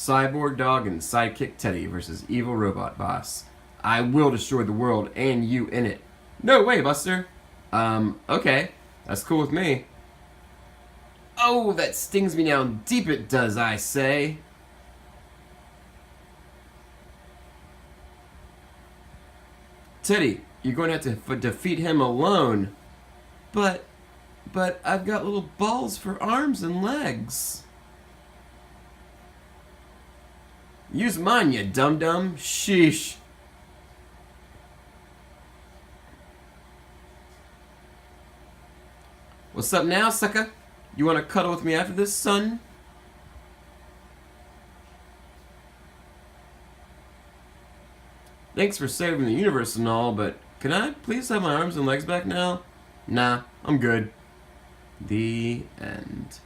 Cyborg Dog and Sidekick Teddy versus Evil Robot Boss. I will destroy the world and you in it. No way, Buster. Okay. That's cool with me. Oh, that stings me down deep it does, I say. Teddy, you're going to have to defeat him alone. But I've got little balls for arms and legs. Use mine, you dum-dum. Sheesh. What's up now, sucker? You want to cuddle with me after this, son? Thanks for saving the universe and all, but can I please have my arms and legs back now? Nah, I'm good. The end.